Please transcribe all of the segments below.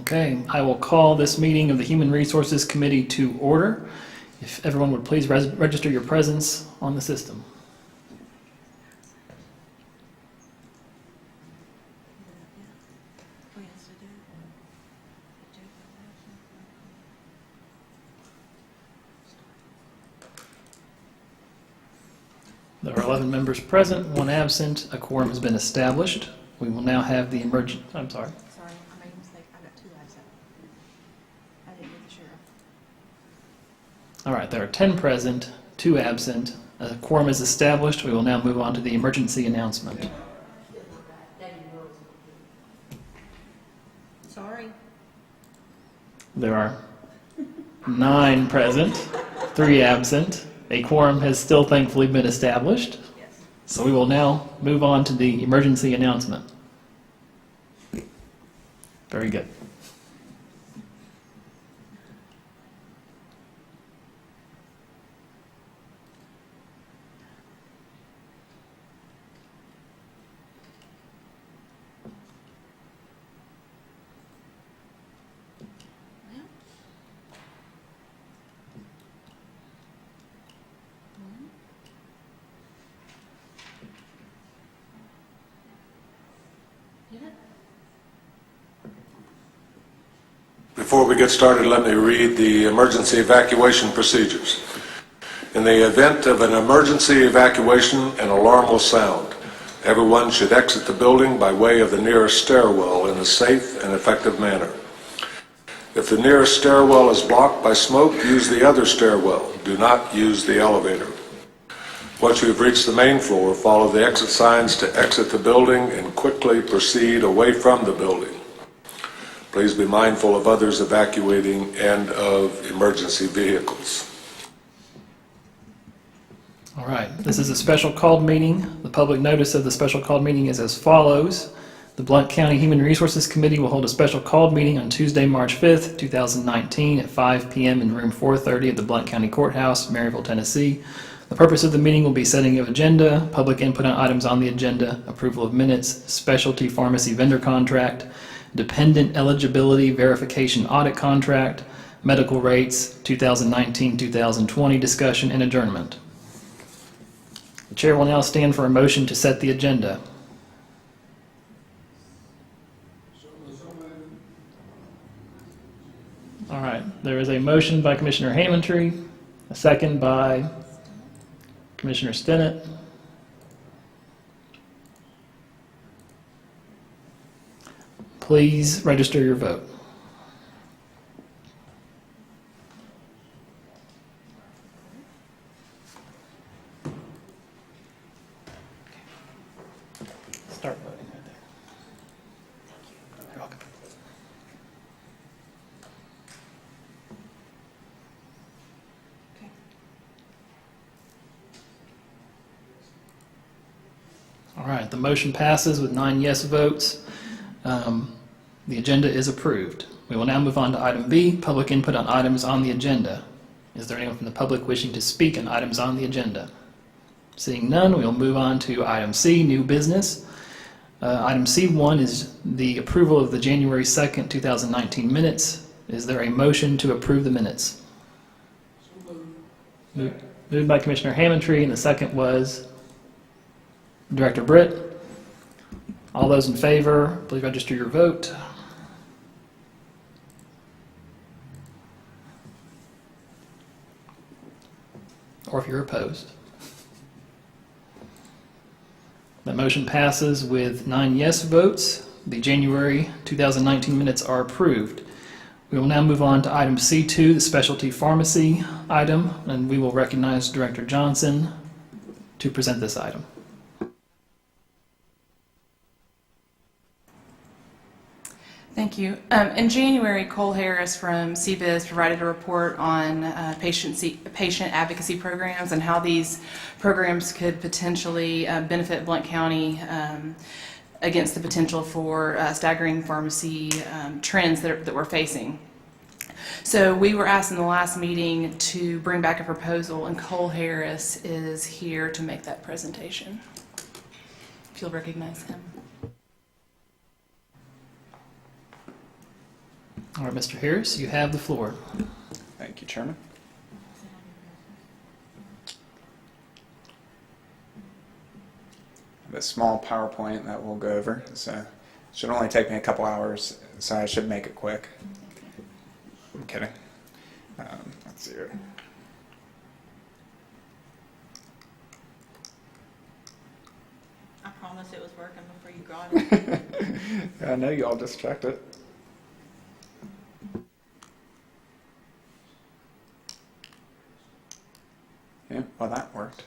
Okay, I will call this meeting of the Human Resources Committee to order. If everyone would please register your presence on the system. There are 11 members present, 1 absent. A quorum has been established. We will now have the emergent. I'm sorry. Sorry, I made a mistake. I got 2 absent. I didn't get the sheriff. All right, there are 10 present, 2 absent. A quorum is established. We will now move on to the emergency announcement. Sorry. There are 9 present, 3 absent. A quorum has still thankfully been established. Yes. So we will now move on to the emergency announcement. Very good. Before we get started, let me read the emergency evacuation procedures. In the event of an emergency evacuation, an alarm will sound. Everyone should exit the building by way of the nearest stairwell in a safe and effective manner. If the nearest stairwell is blocked by smoke, use the other stairwell. Do not use the elevator. Once you have reached the main floor, follow the exit signs to exit the building and quickly proceed away from the building. Please be mindful of others evacuating and of emergency vehicles. All right, this is a special called meeting. The public notice of the special called meeting is as follows. The Blount County Human Resources Committee will hold a special called meeting on Tuesday, March 5th, 2019 at 5 p.m. in room 430 at the Blount County Courthouse, Maryville, Tennessee. The purpose of the meeting will be setting of agenda, public input on items on the agenda, approval of minutes, specialty pharmacy vendor contract, dependent eligibility verification audit contract, medical rates, 2019-2020 discussion, and adjournment. The chair will now stand for a motion to set the agenda. All right, there is a motion by Commissioner Hammondtree, a second by Commissioner Stinnett. Please register your vote. Start voting right there. You're welcome. Okay. All right, the motion passes with 9 yes votes. The agenda is approved. We will now move on to item B, public input on items on the agenda. Is there anyone from the public wishing to speak on items on the agenda? Seeing none, we will move on to item C, new business. Item C1 is the approval of the January 2nd, 2019 minutes. Is there a motion to approve the minutes? Moved by Commissioner Hammondtree, and the second was Director Britt. All those in favor, please register your vote. Or if you're opposed. That motion passes with 9 yes votes. The January 2019 minutes are approved. We will now move on to item C2, the specialty pharmacy item, and we will recognize Director Johnson to present this item. Thank you. In January, Cole Harris from CBIZ provided a report on patient advocacy programs and how these programs could potentially benefit Blount County against the potential for staggering pharmacy trends that we're facing. So we were asked in the last meeting to bring back a proposal, and Cole Harris is here to make that presentation. If you'll recognize him. All right, Mr. Harris, you have the floor. Thank you, Chairman. I have a small PowerPoint that we'll go over, so it should only take me a couple hours, so I should make it quick. I'm kidding. Let's see here. I promise it was working before you got it. I know you all just checked it. Yeah, well, that worked.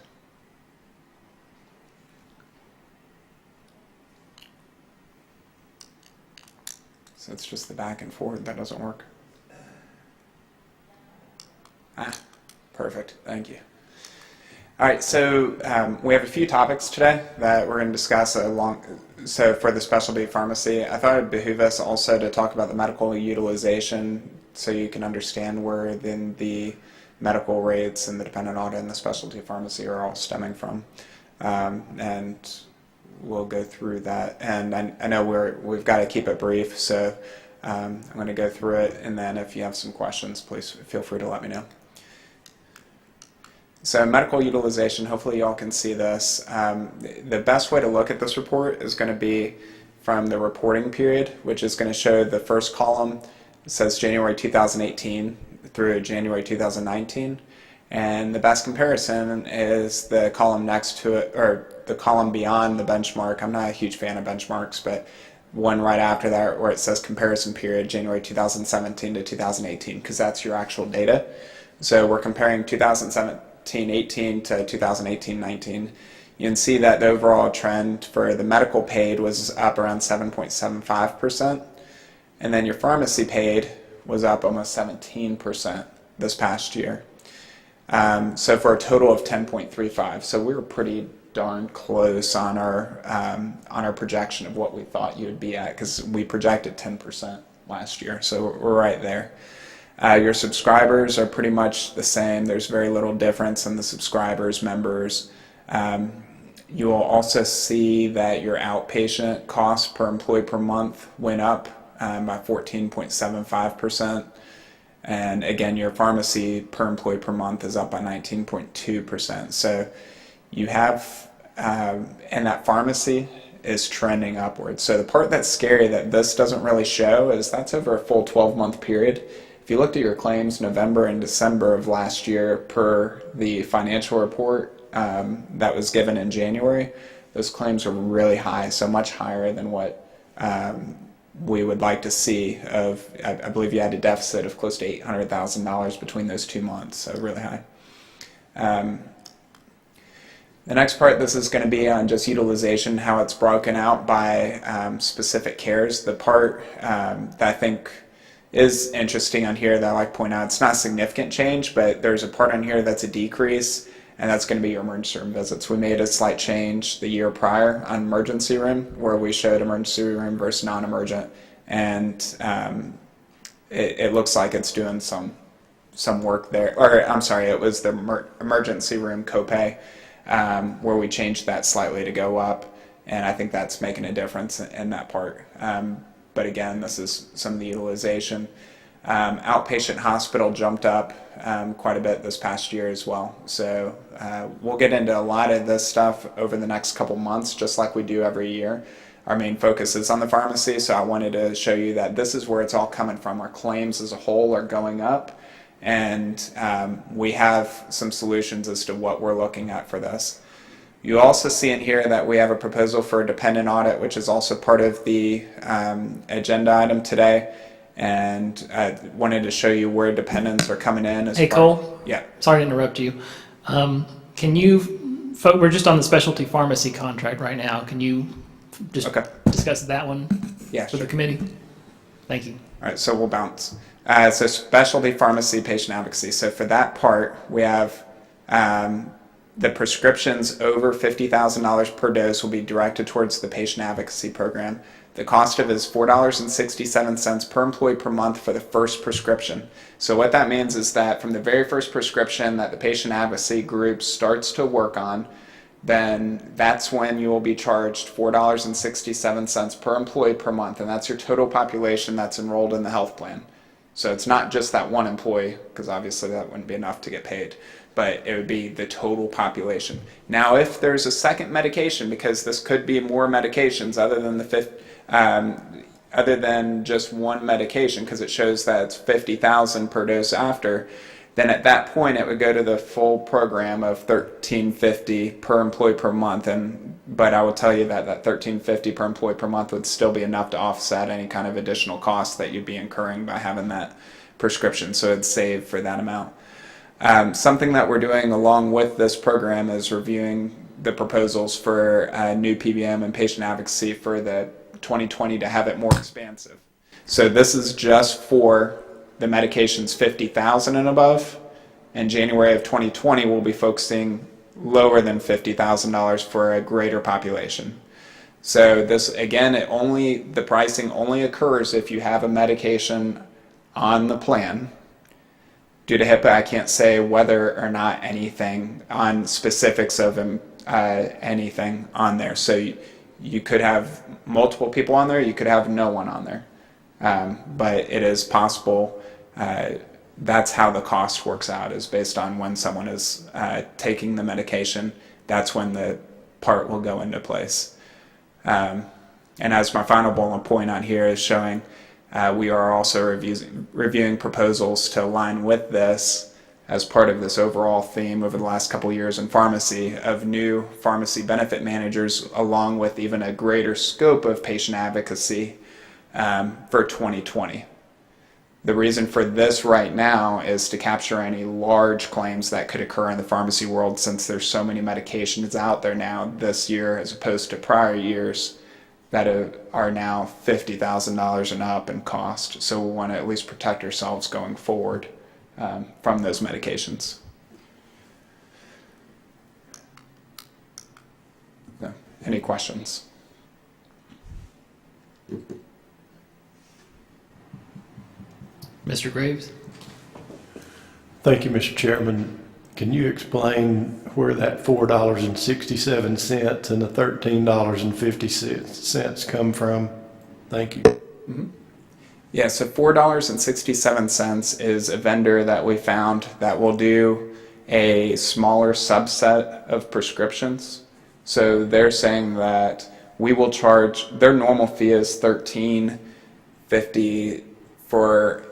So it's just the back and forward that doesn't work. Ah, perfect. Thank you. All right, so we have a few topics today that we're going to discuss so for the specialty pharmacy, I thought it would behoove us also to talk about the medical utilization so you can understand where then the medical rates and the dependent audit and the specialty pharmacy are all stemming from. And we'll go through that. And I know we've got to keep it brief, so I'm going to go through it, and then if you have some questions, please feel free to let me know. So medical utilization, hopefully y'all can see this. The best way to look at this report is going to be from the reporting period, which is going to show the first column. It says January 2018 through January 2019. And the best comparison is the column next to it, or the column beyond the benchmark. I'm not a huge fan of benchmarks, but one right after that where it says comparison period, January 2017 to 2018, because that's your actual data. So we're comparing 2017-18 to 2018-19. You can see that the overall trend for the medical paid was up around 7.75%, and then your pharmacy paid was up almost 17% this past year. So for a total of 10.35. So we were pretty darn close on our projection of what we thought you would be at, because we projected 10% last year. So we're right there. Your subscribers are pretty much the same. There's very little difference in the subscribers, members. You will also see that your outpatient cost per employee per month went up by 14.75%. And again, your pharmacy per employee per month is up by 19.2%. So you have, and that pharmacy is trending upwards. So the part that's scary that this doesn't really show is that's over a full 12-month period. If you looked at your claims November and December of last year per the financial report that was given in January, those claims are really high, so much higher than what we would like to see. I believe you had a deficit of close to $800,000 between those 2 months, so really high. The next part, this is going to be on just utilization, how it's broken out by specific cares. The part that I think is interesting on here that I like to point out, it's not a significant change, but there's a part on here that's a decrease, and that's going to be your emergency room visits. We made a slight change the year prior on emergency room, where we showed emergency room versus non-emergent, and it looks like it's doing some work there. Or I'm sorry, it was the emergency room copay, where we changed that slightly to go up, and I think that's making a difference in that part. But again, this is some of the utilization. Outpatient hospital jumped up quite a bit this past year as well. So we'll get into a lot of this stuff over the next couple months, just like we do every year. Our main focus is on the pharmacy, so I wanted to show you that this is where it's all coming from. Our claims as a whole are going up, and we have some solutions as to what we're looking at for this. You also see in here that we have a proposal for a dependent audit, which is also part of the agenda item today. And I wanted to show you where dependents are coming in. Hey, Cole? Yeah. Sorry to interrupt you. We're just on the specialty pharmacy contract right now. Can you just discuss that one with the committee? Thank you. All right, so we'll bounce. So specialty pharmacy patient advocacy. So for that part, we have the prescriptions over $50,000 per dose will be directed towards the patient advocacy program. The cost of it is $4.67 per employee per month for the first prescription. So what that means is that from the very first prescription that the patient advocacy group starts to work on, then that's when you will be charged $4.67 per employee per month, and that's your total population that's enrolled in the health plan. So it's not just that one employee, because obviously that wouldn't be enough to get paid, but it would be the total population. Now, if there's a second medication, because this could be more medications other than other than just one medication, because it shows that it's $50,000 per dose after, then at that point it would go to the full program of $1,350 per employee per month. But I will tell you that $1,350 per employee per month would still be enough to offset any kind of additional costs that you'd be incurring by having that prescription. So it'd save for that amount. Something that we're doing along with this program is reviewing the proposals for new PBM and patient advocacy for the 2020 to have it more expansive. So this is just for the medications 50,000 and above. In January of 2020, we'll be focusing lower than $50,000 for a greater population. So this, again, the pricing only occurs if you have a medication on the plan. Due to HIPAA, I can't say whether or not anything on specifics of anything on there. So you could have multiple people on there, you could have no one on there. But it is possible. That's how the cost works out, is based on when someone is taking the medication. That's when the part will go into place. And as my final bullet point on here is showing, we are also reviewing proposals to align with this as part of this overall theme over the last couple of years in pharmacy of new pharmacy benefit managers, along with even a greater scope of patient advocacy for 2020. The reason for this right now is to capture any large claims that could occur in the pharmacy world, since there's so many medications out there now this year as opposed to prior years that are now $50,000 and up in cost. So we want to at least protect ourselves going forward from those medications. No. Any questions? Mr. Graves? Thank you, Mr. Chairman. Can you explain where that $4.67 and the $13.50 come from? Thank you. Mm-hmm. Yeah, so $4.67 is a vendor that we found that will do a smaller subset of prescriptions. So they're saying that we will charge, their normal fee is $13.50 for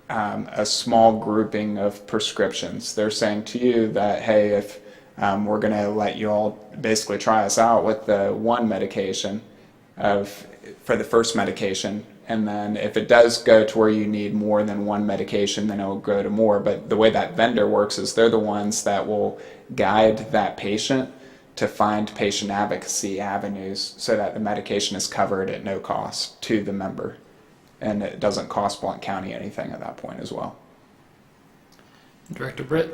a small grouping of prescriptions. They're saying to you that, hey, if we're going to let you all basically try us out with the one medication for the first medication, and then if it does go to where you need more than one medication, then it will go to more. But the way that vendor works is they're the ones that will guide that patient to find patient advocacy avenues so that the medication is covered at no cost to the member. And it doesn't cost Blount County anything at that point as well. Director Britt?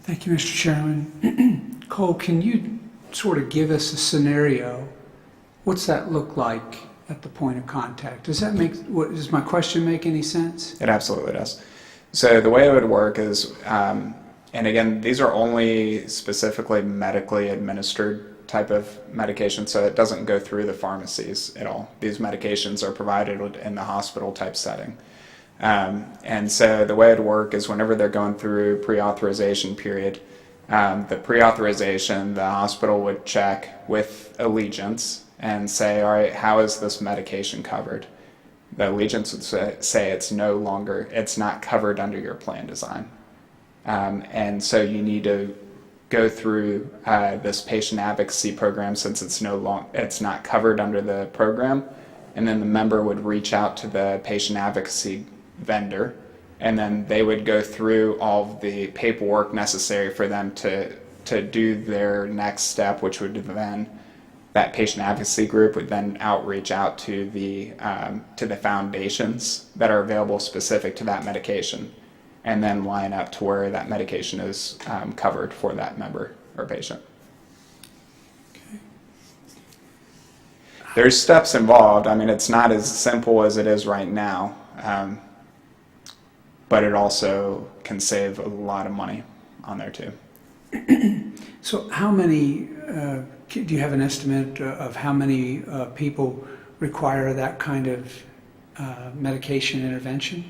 Thank you, Mr. Chairman. Cole, can you sort of give us a scenario? What's that look like at the point of contact? Does my question make any sense? It absolutely does. So the way it would work is, and again, these are only specifically medically administered type of medication, so it doesn't go through the pharmacies at all. These medications are provided in the hospital type setting. And so the way it would work is whenever they're going through pre-authorization period, the pre-authorization, the hospital would check with Allegiance and say, all right, how is this medication covered? The Allegiance would say it's not covered under your plan design. And so you need to go through this patient advocacy program, since it's not covered under the program, and then the member would reach out to the patient advocacy vendor, and then they would go through all of the paperwork necessary for them to do their next step, which would then, that patient advocacy group would then outreach out to the foundations that are available specific to that medication, and then line up to where that medication is covered for that member or patient. Okay. There's steps involved. I mean, it's not as simple as it is right now, but it also can save a lot of money on there too. So how many, do you have an estimate of how many people require that kind of medication intervention?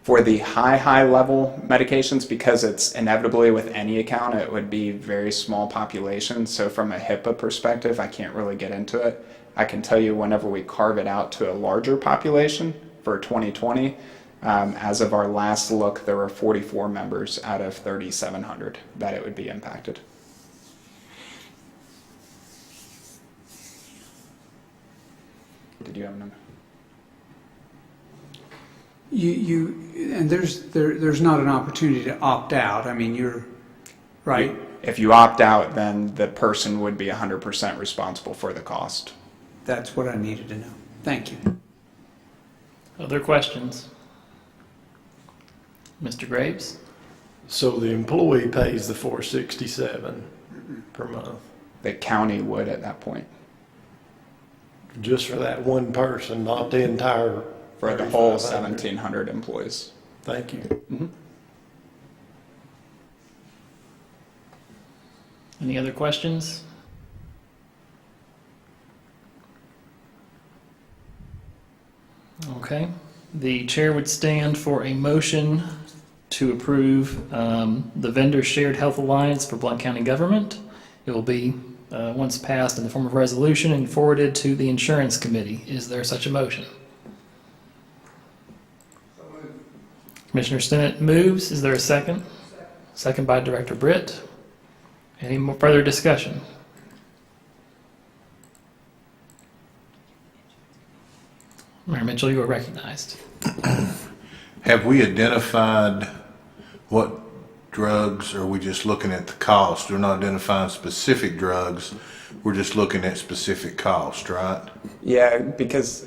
For the high level medications, because it's inevitably with any account, it would be very small population. So from a HIPAA perspective, I can't really get into it. I can tell you whenever we carve it out to a larger population for 2020, as of our last look, there were 44 members out of 3,700 that it would be impacted. Did you have a number? And there's not an opportunity to opt out. I mean, you're right. If you opt out, then the person would be 100% responsible for the cost. That's what I needed to know. Thank you. Other questions? Mr. Graves? So the employee pays the $467 per month, The county would at that point. just for that one person, not the entire. For the whole 3,500. 1,700 employees. Thank you. Any other questions? Okay. The chair would stand for a motion to approve the Vendor Shared Health Alliance for Blount County Government. It will be, once passed, in the form of resolution and forwarded to the Insurance Committee. Is there such a motion? Commissioner Stinnett moves. Is there a second? Second by Director Britt. Any more further discussion? Mayor Mitchell, you are recognized. Have we identified what drugs, or are we just looking at the cost? We're not identifying specific drugs, we're just looking at specific cost, right? Yeah, because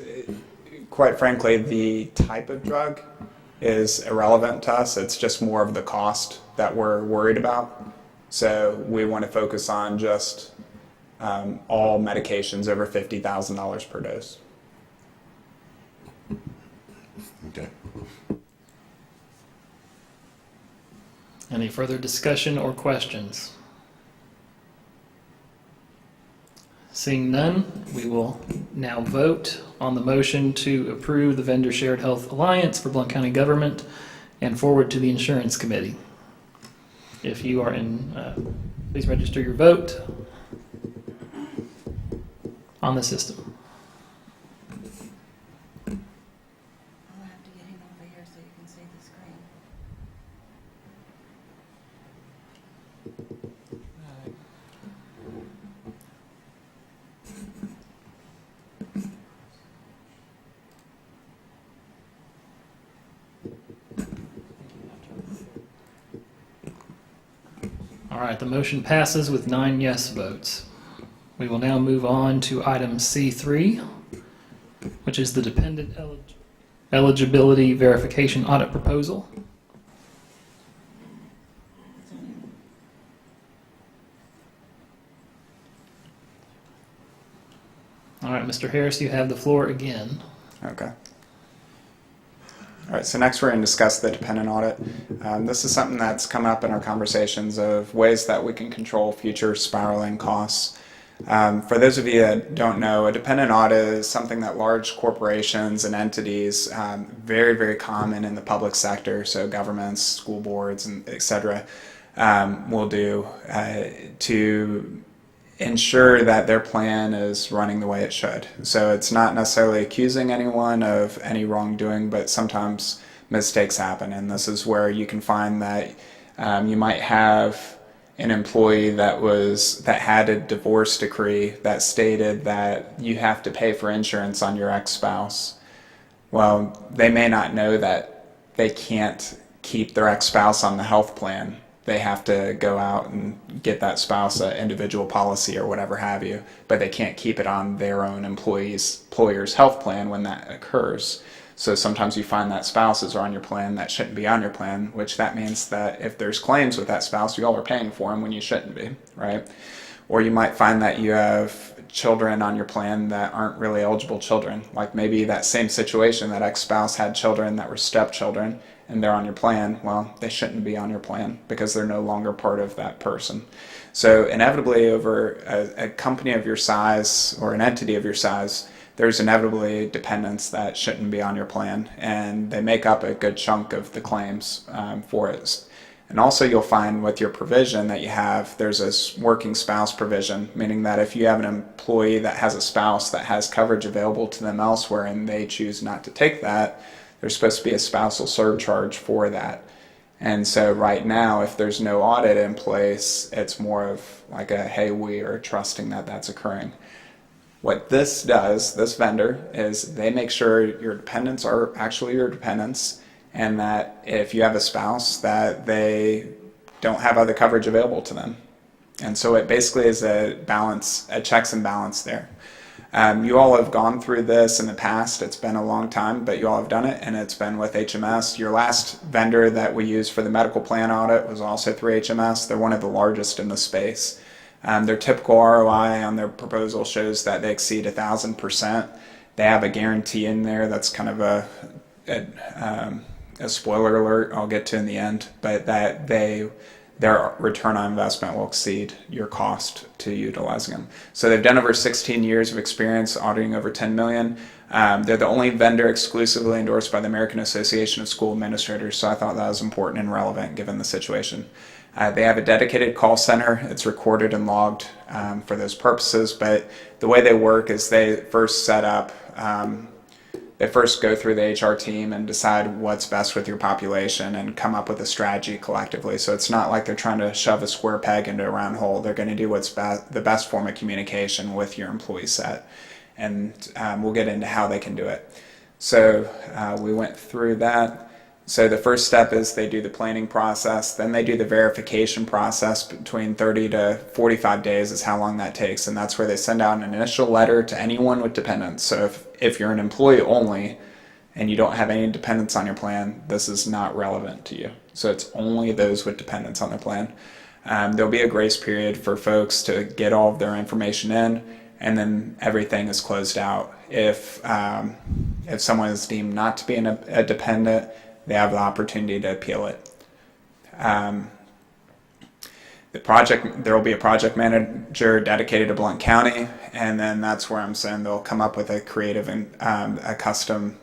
quite frankly, the type of drug is irrelevant to us. It's just more of the cost that we're worried about. So we want to focus on just all medications over $50,000 per dose. Okay. Any further discussion or questions? Seeing none, we will now vote on the motion to approve the Vendor Shared Health Alliance for Blount County Government and forward to the Insurance Committee. If you are in, please register your vote on the system. I'll have to get him over here so you can see the screen. All right, the motion passes with 9 yes votes. We will now move on to item C3, which is the Dependent Eligibility Verification Audit Proposal. All right, Mr. Harris, you have the floor again. Okay. All right, so next we're going to discuss the dependent audit. This is something that's come up in our conversations of ways that we can control future spiraling costs. For those of you that don't know, a dependent audit is something that large corporations and entities, very, very common in the public sector, so governments, school boards, and et cetera, will do to ensure that their plan is running the way it should. So it's not necessarily accusing anyone of any wrongdoing, but sometimes mistakes happen, and this is where you can find that you might have an employee that had a divorce decree that stated that you have to pay for insurance on your ex-spouse. Well, they may not know that they can't keep their ex-spouse on the health plan. They have to go out and get that spouse an individual policy or whatever have you, but they can't keep it on their own employer's health plan when that occurs. So sometimes you find that spouses are on your plan that shouldn't be on your plan, which that means that if there's claims with that spouse, you all are paying for them when you shouldn't be, right? Or you might find that you have children on your plan that aren't really eligible children. Like maybe that same situation, that ex-spouse had children that were stepchildren and they're on your plan. Well, they shouldn't be on your plan because they're no longer part of that person. So inevitably over a company of your size or an entity of your size, there's inevitably dependents that shouldn't be on your plan, and they make up a good chunk of the claims for it. And also you'll find with your provision that you have, there's this working spouse provision, meaning that if you have an employee that has a spouse that has coverage available to them elsewhere and they choose not to take that, there's supposed to be a spousal surcharge for that. And so right now, if there's no audit in place, it's more of like a, hey, we are trusting that that's occurring. What this does, this vendor, is they make sure your dependents are actually your dependents, and that if you have a spouse, that they don't have other coverage available to them. And so it basically is a balance, a checks and balance there. You all have gone through this in the past. It's been a long time, but you all have done it, and it's been with HMS. Your last vendor that we used for the medical plan audit was also through HMS. They're one of the largest in the space. Their typical ROI on their proposal shows that they exceed 1,000%. They have a guarantee in there that's kind of a spoiler alert I'll get to in the end, but that their return on investment will exceed your cost to utilizing them. So they've done over 16 years of experience auditing over 10 million. They're the only vendor exclusively endorsed by the American Association of School Administrators, so I thought that was important and relevant given the situation. They have a dedicated call center. It's recorded and logged for those purposes, but the way they work is they first set up they first go through the HR team and decide what's best with your population and come up with a strategy collectively. So it's not like they're trying to shove a square peg into a round hole. They're going to do what's the best form of communication with your employee set. And we'll get into how they can do it. So we went through that. So the first step is they do the planning process, then they do the verification process. Between 30 to 45 days is how long that takes, and that's where they send out an initial letter to anyone with dependents. So if you're an employee only and you don't have any dependents on your plan, this is not relevant to you. So it's only those with dependents on their plan. There'll be a grace period for folks to get all of their information in, and then everything is closed out. If someone is deemed not to be a dependent, they have the opportunity to appeal it. There will be a project manager dedicated to Blount County, and then that's where I'm saying they'll come up with a creative and a custom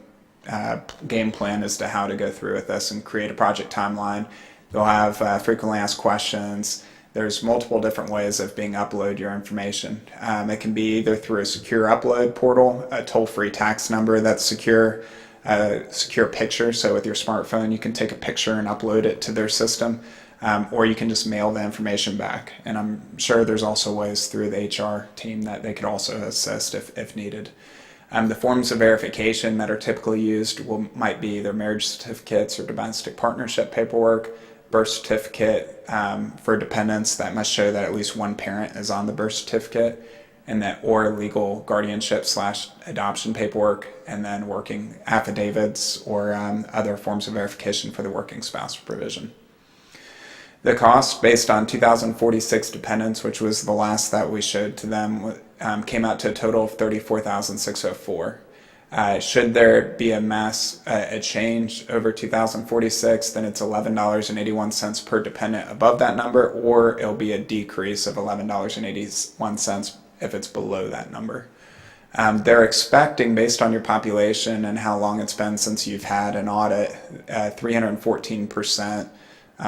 game plan as to how to go through with this and create a project timeline. They'll have frequently asked questions. There's multiple different ways of being upload your information. It can be either through a secure upload portal, a toll-free tax number that's secure, a secure picture, so with your smartphone you can take a picture and upload it to their system, or you can just mail the information back. And I'm sure there's also ways through the HR team that they could also assist if needed. The forms of verification that are typically used might be either marriage certificates or domestic partnership paperwork, birth certificate for dependents that must show that at least one parent is on the birth certificate, and that or legal guardianship / adoption paperwork, and then working affidavits or other forms of verification for the working spouse provision. The cost based on 2,046 dependents, which was the last that we showed to them, came out to a total of $34,604. Should there be a change over 2,046, then it's $11.81 per dependent above that number, or it'll be a decrease of $11.81 if it's below that number. They're expecting, based on your population and how long it's been since you've had an audit, 314%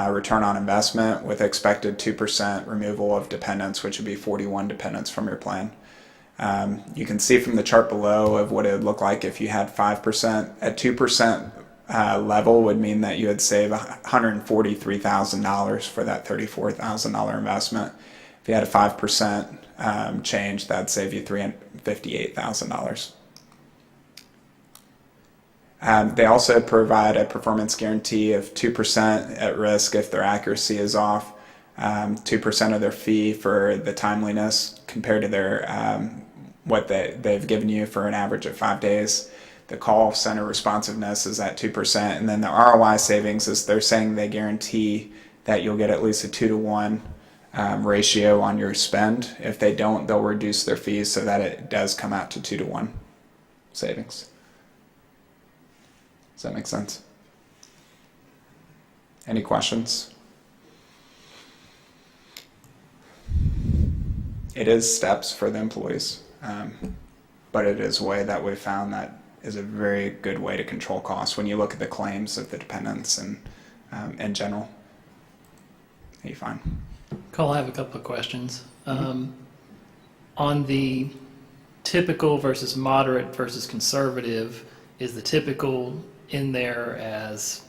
return on investment with expected 2% removal of dependents, which would be 41 dependents from your plan. You can see from the chart below of what it would look like if you had 5%. At 2% level would mean that you would save $143,000 for that $34,000 investment. If you had a 5% change, that'd save you $358,000. They also provide a performance guarantee of 2% at risk if their accuracy is off, 2% of their fee for the timeliness compared to their what they've given you for an average of 5 days. The call center responsiveness is at 2%, and then the ROI savings is they're saying they guarantee that you'll get at least a 2-to-1 ratio on your spend. If they don't, they'll reduce their fees so that it does come out to 2-to-1 savings. Does that make sense? Any questions? It is steps for the employees. but it is a way that we've found that is a very good way to control costs when you look at the claims of the dependents and in general. Are you fine? Cole, I have a couple of questions. On the typical versus moderate versus conservative, is the typical in there as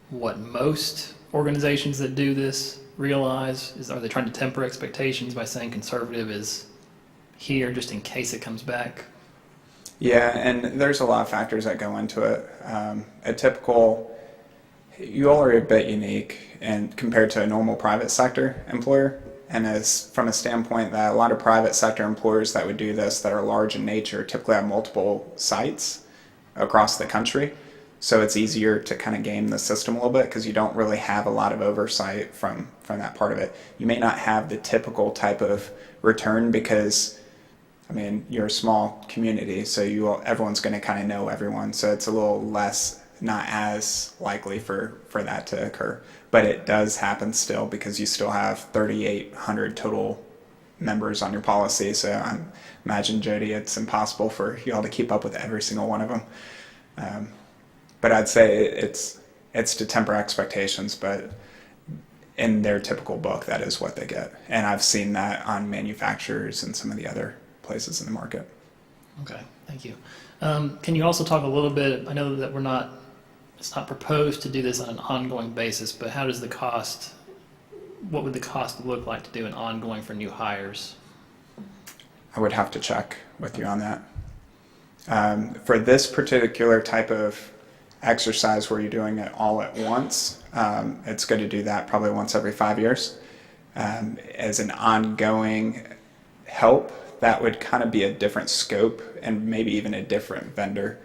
what most organizations that do this realize? Are they trying to temper expectations by saying conservative is here just in case it comes back? Yeah, and there's a lot of factors that go into it. A typical, you all are a bit unique and compared to a normal private sector employer. And as from a standpoint that a lot of private sector employers that would do this that are large in nature typically have multiple sites across the country. So it's easier to kind of game the system a little bit because you don't really have a lot of oversight from that part of it. You may not have the typical type of return because, I mean, you're a small community, so everyone's going to kind of know everyone. So it's a little less, not as likely for that to occur. But it does happen still because you still have 3,800 total members on your policy. So I imagine, Jody, it's impossible for you all to keep up with every single one of them. But I'd say it's to temper expectations, but in their typical book, that is what they get. And I've seen that on manufacturers and some of the other places in the market. Okay, thank you. Can you also talk a little bit, I know that it's not proposed to do this on an ongoing basis, but how does what would the cost look like to do an ongoing for new hires? I would have to check with you on that. For this particular type of exercise where you're doing it all at once, it's good to do that probably once every 5 years. As an ongoing help, that would kind of be a different scope and maybe even a different vendor.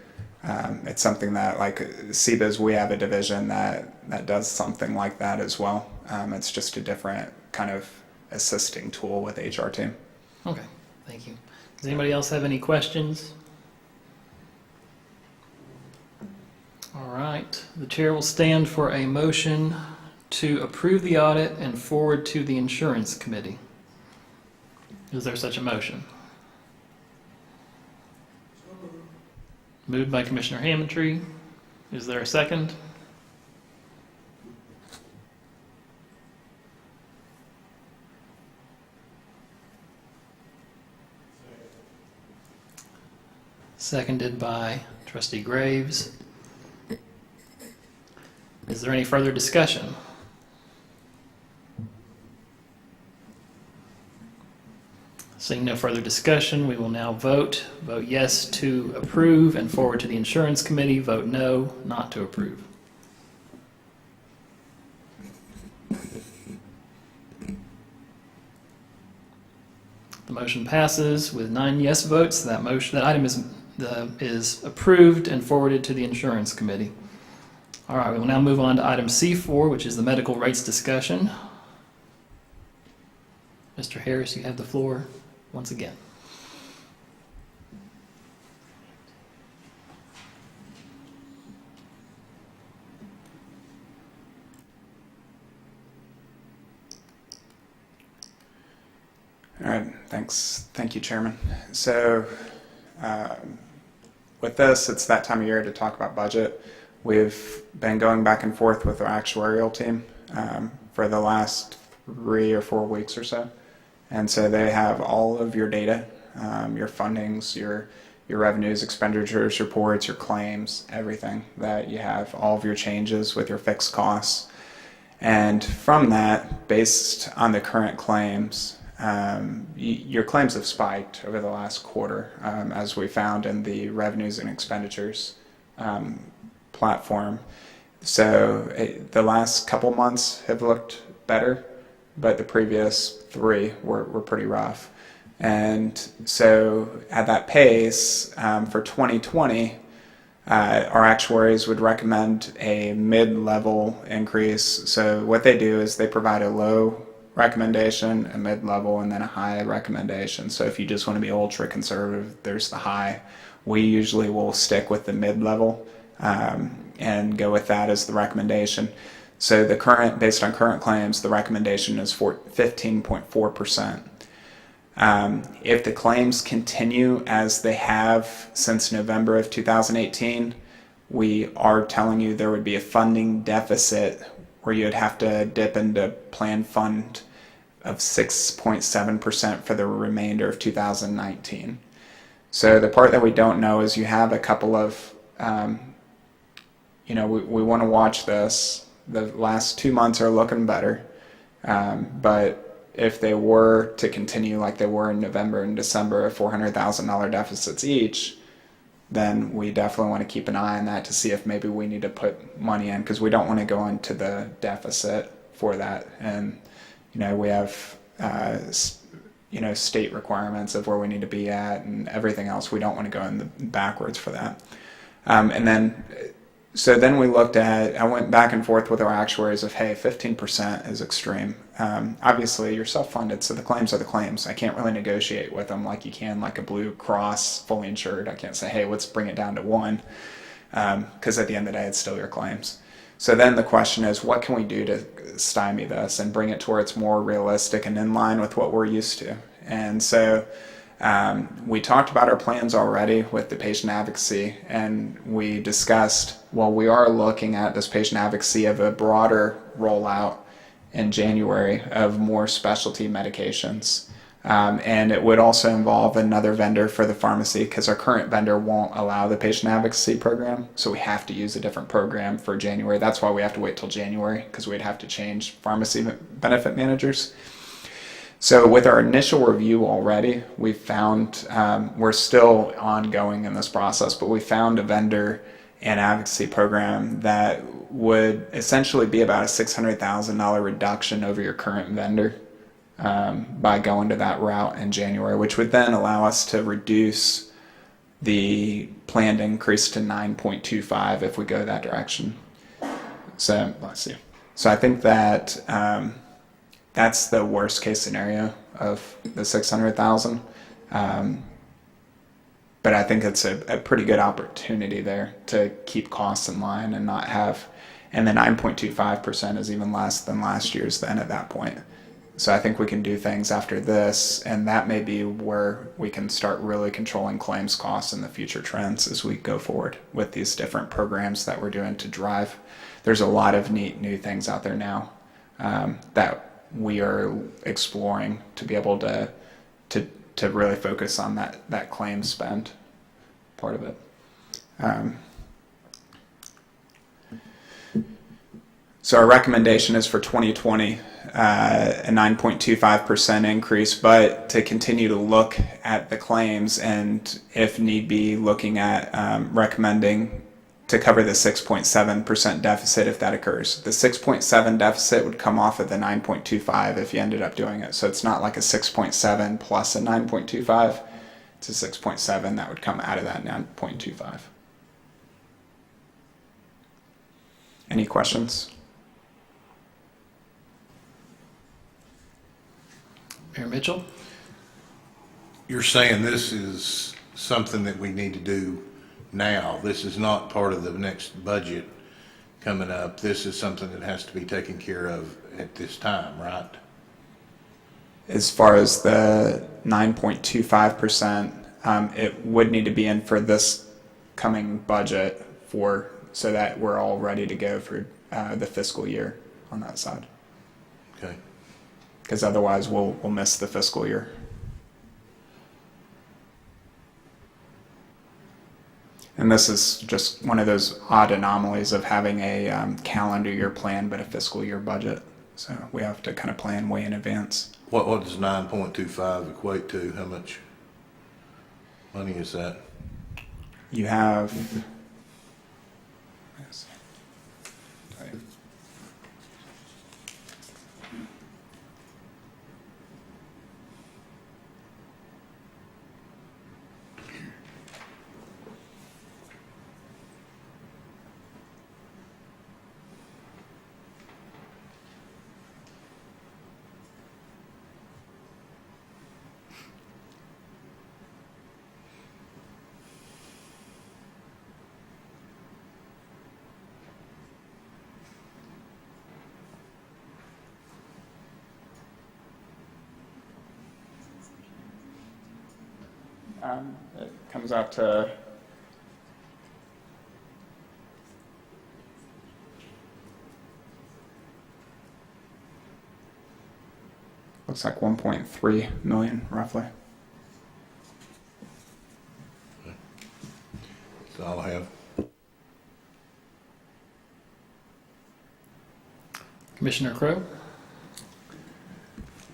It's something that, like CBIZ, we have a division that does something like that as well. It's just a different kind of assisting tool with the HR team. Okay, thank you. Does anybody else have any questions? All right, the chair will stand for a motion to approve the audit and forward to the insurance committee. Is there such a motion? Moved by Commissioner Hammondtree. Is there a second? Seconded by Trustee Graves. Is there any further discussion? Seeing no further discussion, we will now vote. Vote yes to approve and forward to the insurance committee. Vote no, not to approve. The motion passes with 9 yes votes. That item is approved and forwarded to the insurance committee. All right, we will now move on to item C4, which is the medical rates discussion. Mr. Harris, you have the floor once again. All right, thanks. Thank you, Chairman. So with this, it's that time of year to talk about budget. We've been going back and forth with our actuarial team for the last 3 or 4 weeks or so. And so they have all of your data, your fundings, your revenues, expenditures, reports, your claims, everything that you have, all of your changes with your fixed costs. And from that, based on the current claims, your claims have spiked over the last quarter, as we found in the revenues and expenditures platform. So the last couple months have looked better, but the previous 3 were pretty rough. And so at that pace, for 2020, our actuaries would recommend a mid-level increase. So what they do is they provide a low recommendation, a mid-level, and then a high recommendation. So if you just want to be ultra conservative, there's the high. We usually will stick with the mid-level and go with that as the recommendation. So based on current claims, the recommendation is 15.4%. If the claims continue as they have since November of 2018, we are telling you there would be a funding deficit where you'd have to dip into plan fund of 6.7% for the remainder of 2019. So the part that we don't know is you have a couple of, we want to watch this. The last 2 months are looking better, but if they were to continue like they were in November and December at $400,000 deficits each, then we definitely want to keep an eye on that to see if maybe we need to put money in, because we don't want to go into the deficit for that. And we have state requirements of where we need to be at and everything else. We don't want to go in the backwards for that. So then we looked at, I went back and forth with our actuaries of, hey, 15% is extreme. Obviously, you're self-funded, so the claims are the claims. I can't really negotiate with them like you can, like a Blue Cross fully insured. I can't say, hey, let's bring it down to 1, because at the end of the day, it's still your claims. So then the question is, what can we do to stymie this and bring it to where it's more realistic and in line with what we're used to? And so we talked about our plans already with the patient advocacy, and we discussed, well, we are looking at this patient advocacy of a broader rollout in January of more specialty medications. And it would also involve another vendor for the pharmacy, because our current vendor won't allow the patient advocacy program, so we have to use a different program for January. That's why we have to wait till January, because we'd have to change pharmacy benefit managers. So with our initial review already, we found, we're still ongoing in this process, but we found a vendor and advocacy program that would essentially be about a $600,000 reduction over your current vendor by going to that route in January, which would then allow us to reduce the planned increase to 9.25 if we go that direction. So let's see. So I think that that's the worst case scenario of the 600,000. But I think it's a pretty good opportunity there to keep costs in line and not have, and the 9.25% is even less than last year's then at that point. So I think we can do things after this, and that may be where we can start really controlling claims costs and the future trends as we go forward with these different programs that we're doing to drive. There's a lot of neat new things out there now that we are exploring to be able to really focus on that claim spend part of it. So our recommendation is for 2020 a 9.25% increase, but to continue to look at the claims and, if need be, looking at recommending to cover the 6.7% deficit if that occurs. The 6.7 deficit would come off of the 9.25 if you ended up doing it. So it's not like a 6.7 plus a 9.25. It's a 6.7 that would come out of that 9.25. Any questions? Mayor Mitchell? You're saying this is something that we need to do now. This is not part of the next budget coming up. This is something that has to be taken care of at this time, right? As far as the 9.25%, it would need to be in for this coming budget so that we're all ready to go for the fiscal year on that side. Okay. Because otherwise we'll miss the fiscal year. And this is just one of those odd anomalies of having a calendar year plan but a fiscal year budget. So we have to kind of plan way in advance. What does 9.25 equate to? How much money is that? You have... It comes out to looks like 1.3 million roughly. That's all I have. Commissioner Crowe?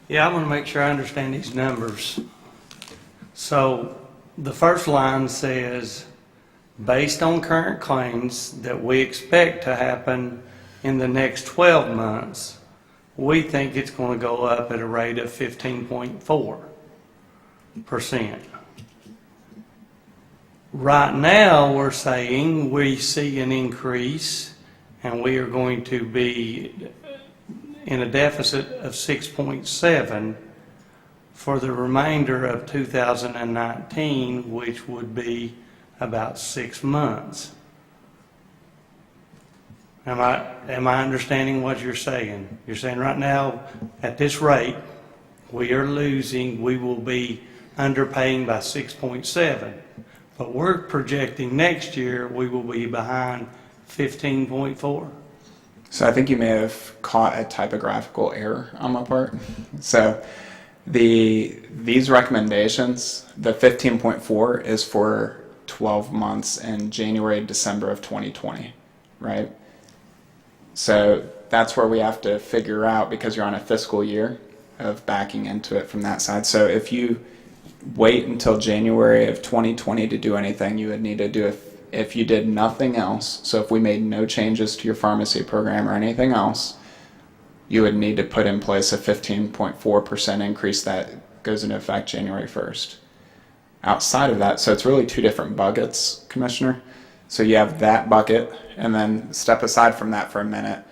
Yeah, I want to make sure I understand these numbers. So the first line says, based on current claims that we expect to happen in the next 12 months, we think it's going to go up at a rate of 15.4%. Right now, we're saying we see an increase and we are going to be in a deficit of 6.7 for the remainder of 2019, which would be about 6 months. Am I understanding what you're saying? You're saying right now, at this rate, we are losing, we will be underpaying by 6.7. But we're projecting next year we will be behind 15.4. So I think you may have caught a typographical error on my part. So these recommendations, the 15.4 is for 12 months in January, December of 2020, right? So that's where we have to figure out, because you're on a fiscal year, of backing into it from that side. So if you wait until January of 2020 to do anything, you would need to do if you did nothing else. So if we made no changes to your pharmacy program or anything else, you would need to put in place a 15.4% increase that goes into effect January 1st. Outside of that, so it's really two different buckets, Commissioner. So you have that bucket, and then step aside from that for a minute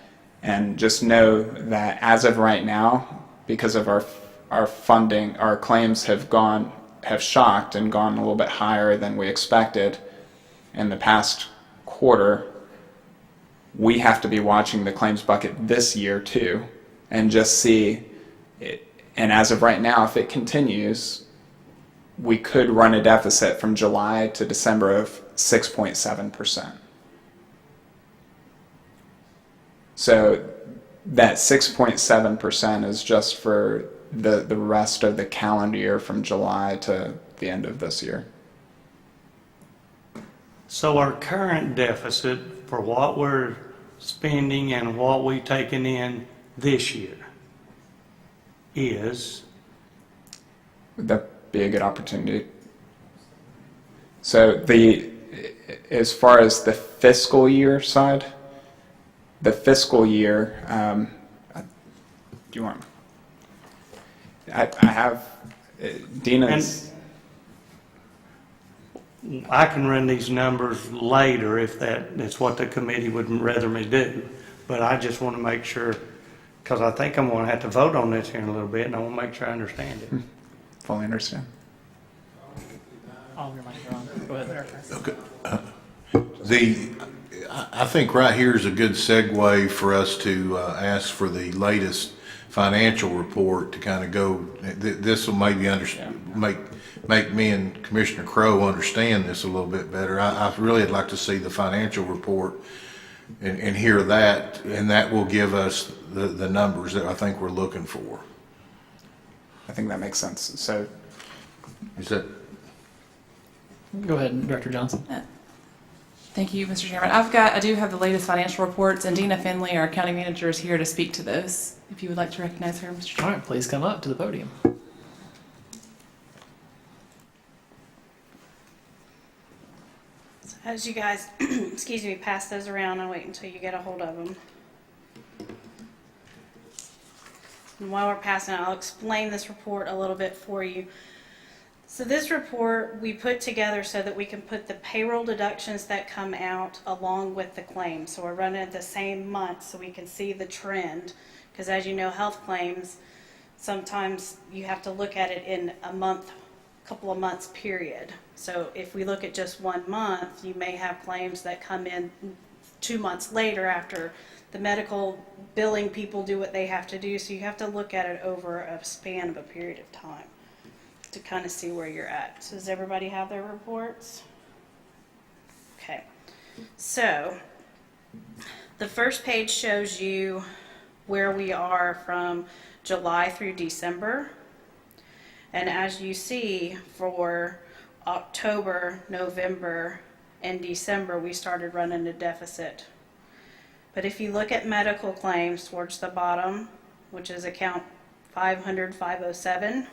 and just know that as of right now, because of our funding, our claims have shocked and gone a little bit higher than we expected in the past quarter. We have to be watching the claims bucket this year too, and just see it. And as of right now, if it continues, we could run a deficit from July to December of 6.7%. So that 6.7% is just for the rest of the calendar year from July to the end of this year. So our current deficit for what we're spending and what we've taken in this year is? Would that be a good opportunity? So as far as the fiscal year side, the fiscal year, do you want? I have Dina's. And I can run these numbers later if that's what the committee would rather me do. But I just want to make sure, because I think I'm going to have to vote on this here in a little bit, and I want to make sure I understand it. Fully understand. Oh, your mic is on. Go ahead. Okay. I think right here is a good segue for us to ask for the latest financial report to kind of go. This will maybe make me and Commissioner Crowe understand this a little bit better. I really would like to see the financial report and hear that, and that will give us the numbers that I think we're looking for. I think that makes sense. So, Is that? Go ahead, Director Johnson. Thank you, Mr. Chairman. I do have the latest financial reports, and Dina Finley, our county manager, is here to speak to those. If you would like to recognize her, Mr. All Chairman. right, please come up to the podium. As you guys, excuse me, pass those around, I'll wait until you get a hold of them. And while we're passing it, I'll explain this report a little bit for you. So this report we put together so that we can put the payroll deductions that come out along with the claims. So we're running it the same month so we can see the trend. Because as you know, health claims, sometimes you have to look at it in a month, couple of months period. So if we look at just 1 month, you may have claims that come in 2 months later after the medical billing people do what they have to do. So you have to look at it over a span of a period of time. to kind of see where you're at. So does everybody have their reports? Okay. So the first page shows you where we are from July through December. And as you see, for October, November, and December, we started running a deficit. But if you look at medical claims towards the bottom, which is account 500-507,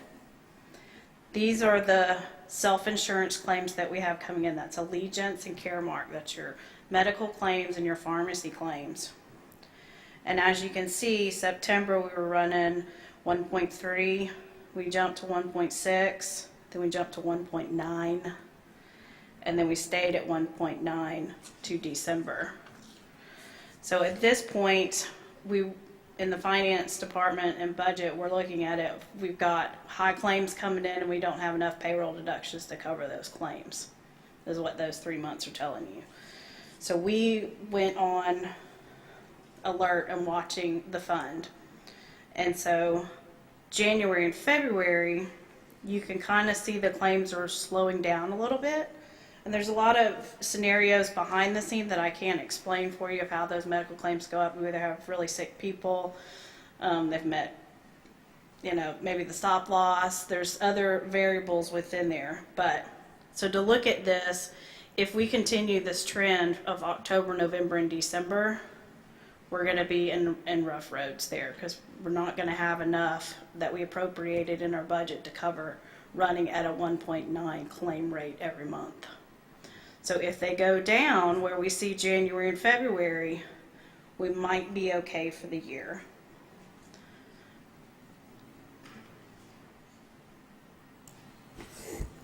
these are the self-insurance claims that we have coming in. That's Allegiance and Caremark. That's your medical claims and your pharmacy claims. And as you can see, September we were running 1.3, we jumped to 1.6, then we jumped to 1.9, and then we stayed at 1.9 to December. So at this point, we, in the finance department and budget, we're looking at it, we've got high claims coming in and we don't have enough payroll deductions to cover those claims, is what those 3 months are telling you. So we went on alert and watching the fund. And so January and February, you can kind of see the claims are slowing down a little bit. And there's a lot of scenarios behind the scene that I can't explain for you of how those medical claims go up. We either have really sick people, they've met, maybe the stop loss. There's other variables within there. But so to look at this, if we continue this trend of October, November, and December, we're going to be in rough roads there because we're not going to have enough that we appropriated in our budget to cover running at a 1.9 claim rate every month. So if they go down where we see January and February, we might be okay for the year.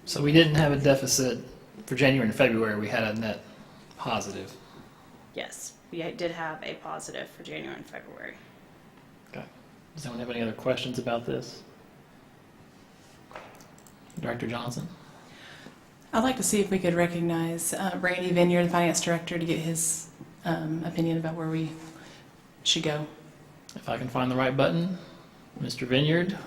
So we didn't have a deficit for January and February. We had a net positive. Yes, we did have a positive for January and February. Okay. Does anyone have any other questions about this? Director Johnson? I'd like to see if we could recognize Randy Vineyard, the Finance Director, to get his opinion about where we should go. If I can find the right button. Mr. Vineyard?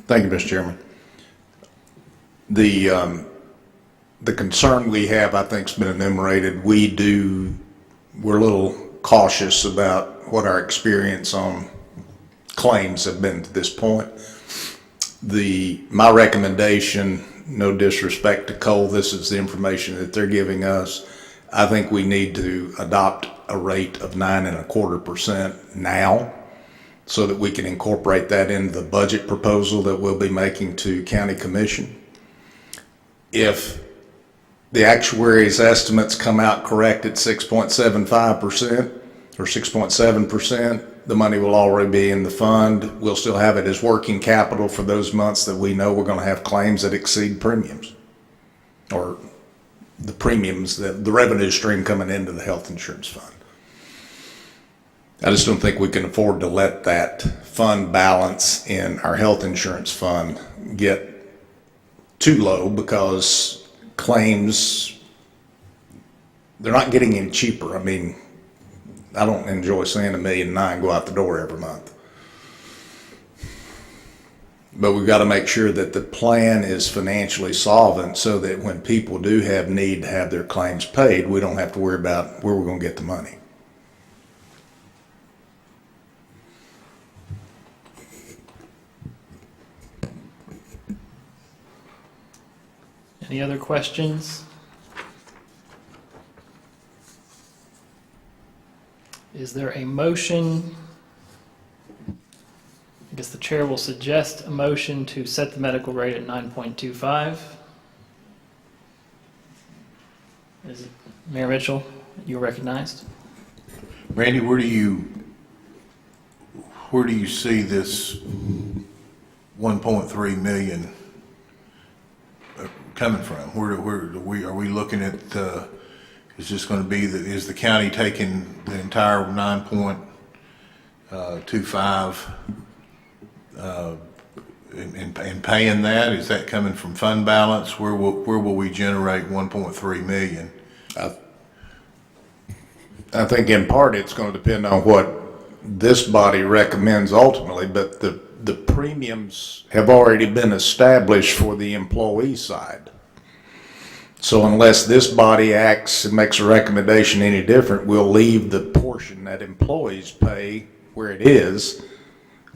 Thank you, Mr. Chairman. The concern we have, I think, has been enumerated. We're a little cautious about what our experience on claims have been to this point. My recommendation, no disrespect to Cole, this is the information that they're giving us. I think we need to adopt a rate of 9.25% now, so that we can incorporate that into the budget proposal that we'll be making to County Commission. If the actuary's estimates come out correct at 6.75% or 6.7%, the money will already be in the fund. We'll still have it as working capital for those months that we know we're going to have claims that exceed premiums, or the premiums, the revenue stream coming into the health insurance fund. I just don't think we can afford to let that fund balance in our health insurance fund get too low, because claims, they're not getting any cheaper. I mean, I don't enjoy seeing $1.9 million go out the door every month. But we've got to make sure that the plan is financially solvent, so that when people do have need to have their claims paid, we don't have to worry about where we're going to get the money. Any other questions? Is there a motion? I guess the chair will suggest a motion to set the medical rate at 9.25. Is it Mayor Mitchell? You're recognized. Randy, where do you see this 1.3 million coming from? Are we looking at, is this going to be, is the county taking the entire 9.25 and paying that? Is that coming from fund balance? Where will we generate 1.3 million? I think in part it's going to depend on what this body recommends ultimately, but the premiums have already been established for the employee side. So unless this body acts and makes a recommendation any different, we'll leave the portion that employees pay where it is,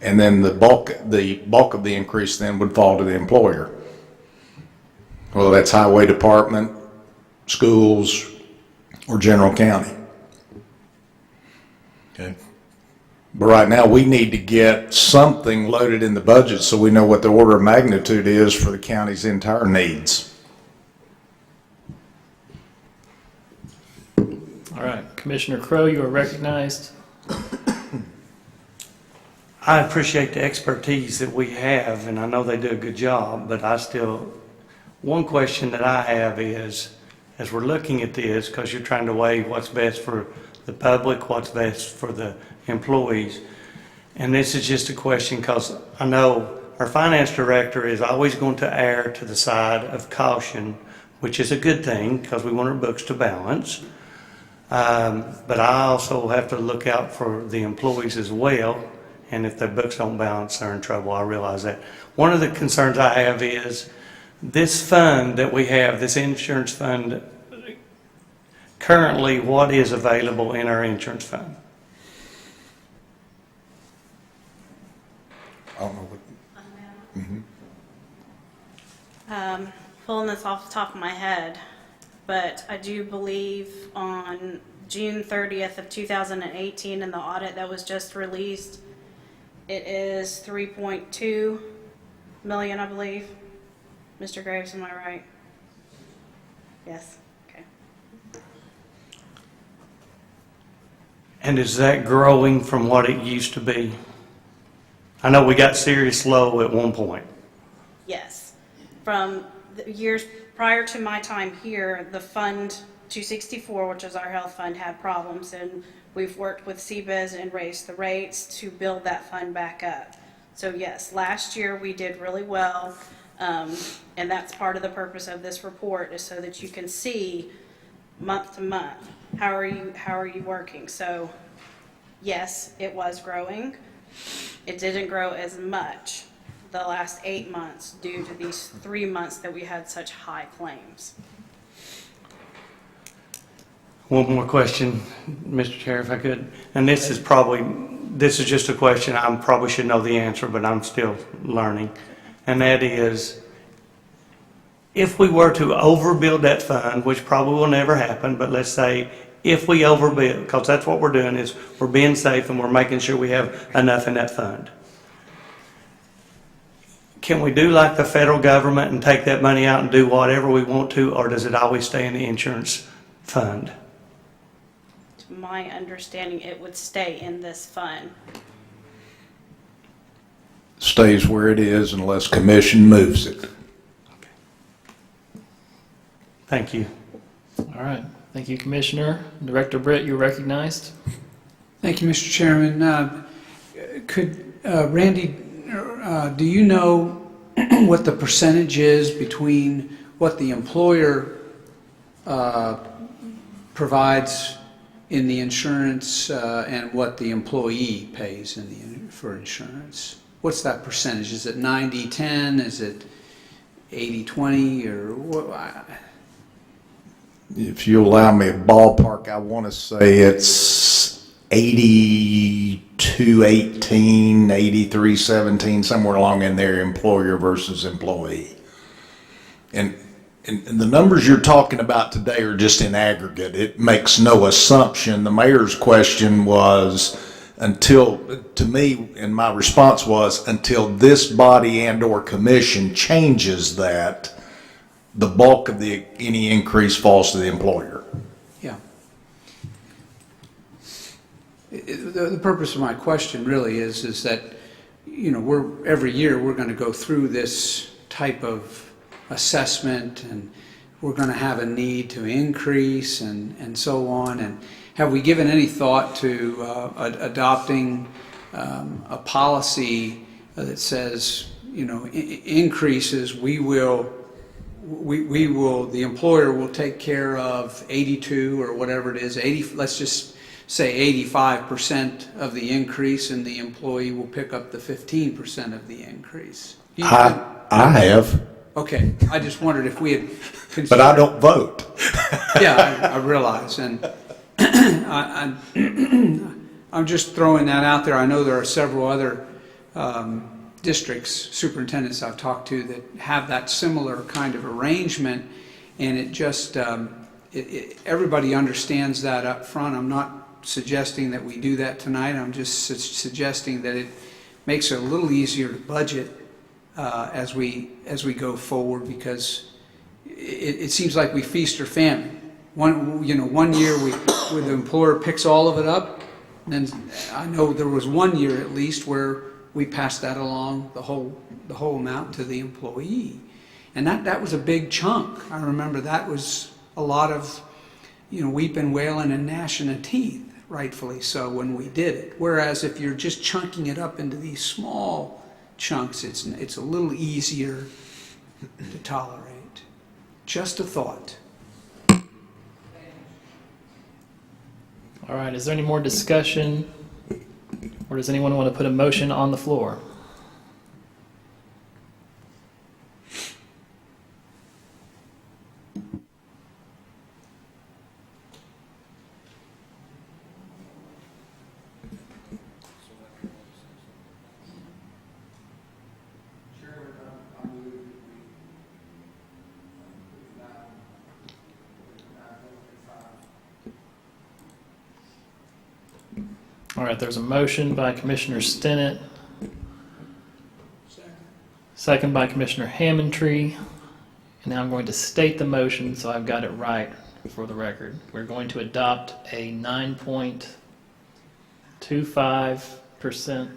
and then the bulk of the increase then would fall to the employer. Well, that's highway department, schools, or general county. Okay. But right now, we need to get something loaded in the budget so we know what the order of magnitude is for the county's entire needs. All right, Commissioner Crowe, you are recognized. I appreciate the expertise that we have, and I know they do a good job, but one question that I have is, as we're looking at this, because you're trying to weigh what's best for the public, what's best for the employees, and this is just a question because I know our finance director is always going to err to the side of caution, which is a good thing because we want our books to balance. But I also have to look out for the employees as well, and if their books don't balance, they're in trouble. I realize that. One of the concerns I have is this fund that we have, this insurance fund, currently what is available in our insurance fund? I don't know what. Pulling this off the top of my head, but I do believe on June 30th of 2018 in the audit that was just released, it is 3.2 million, I believe. Mr. Graves, am I right? Yes. Okay. And is that growing from what it used to be? I know we got serious low at one point. Yes. From the years prior to my time here, the Fund 264, which is our health fund, had problems, and we've worked with CBIZ and raised the rates to build that fund back up. So yes, last year we did really well, and that's part of the purpose of this report, is so that you can see month to month, how are you working? So yes, it was growing. It didn't grow as much the last 8 months due to these 3 months that we had such high claims. One more question, Mr. Chair, if I could. And this is just a question I probably should know the answer, but I'm still learning. And that is, if we were to overbuild that fund, which probably will never happen, but let's say if we overbuild, because that's what we're doing, is we're being safe and we're making sure we have enough in that fund. Can we do like the federal government and take that money out and do whatever we want to, or does it always stay in the insurance fund? To my understanding, it would stay in this fund. Stays where it is unless commission moves it. Thank you. All right, thank you, Commissioner. Director Britt, you're recognized. Thank you, Mr. Chairman. Could Randy, do you know what the percentage is between what the employer provides in the insurance and what the employee pays for insurance? What's that percentage? Is it 90-10? Is it 80-20? Or what? If you allow me a ballpark, I want to say it's 82-18, 83-17, somewhere along in there, employer versus employee. And the numbers you're talking about today are just in aggregate. It makes no assumption. The mayor's question was, to me, and my response was, until this body and/or commission changes that, the bulk of any increase falls to the employer. Yeah. The purpose of my question really is that, every year we're going to go through this type of assessment, and we're going to have a need to increase and so on. And have we given any thought to adopting a policy that says, increases, the employer will take care of 82 or whatever it is, 80, let's just say 85% of the increase and the employee will pick up the 15% of the increase? I have, Okay, I just wondered if we had considered. but I don't vote. Yeah, I realize, and I'm just throwing that out there. I know there are several other districts, superintendents I've talked to that have that similar kind of arrangement, and it just, everybody understands that up front. I'm not suggesting that we do that tonight. I'm just suggesting that it makes it a little easier to budget as we go forward, because it seems like we feast or famine. One year where the employer picks all of it up, and then I know there was 1 year at least where we passed that along, the whole amount to the employee, and that was a big chunk. I remember that was a lot of weeping, wailing, and gnashing of teeth, rightfully so, when we did it. Whereas if you're just chunking it up into these small chunks, it's a little easier to tolerate. Just a thought. All right, is there any more discussion, or does anyone want to put a motion on the floor? All right, there's a motion by Commissioner Stinnett. Second by Commissioner Hammondtree. And now I'm going to state the motion so I've got it right for the record. We're going to adopt a 9.25%,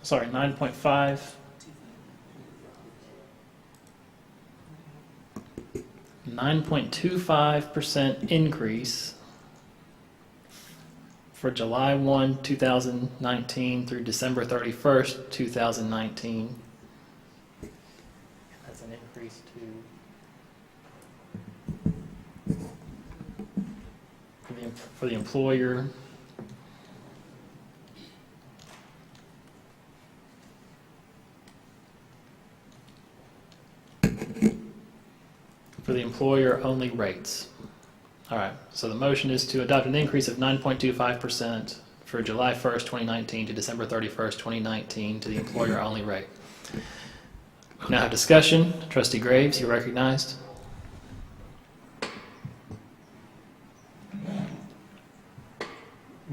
sorry, 9.25% increase for July 1, 2019 through December 31st, 2019. That's an increase for the employer. For the employer-only rates. All right, so the motion is to adopt an increase of 9.25% for July 1st, 2019 to December 31st, 2019 to the employer-only rate. We now have discussion. Trustee Graves, you're recognized.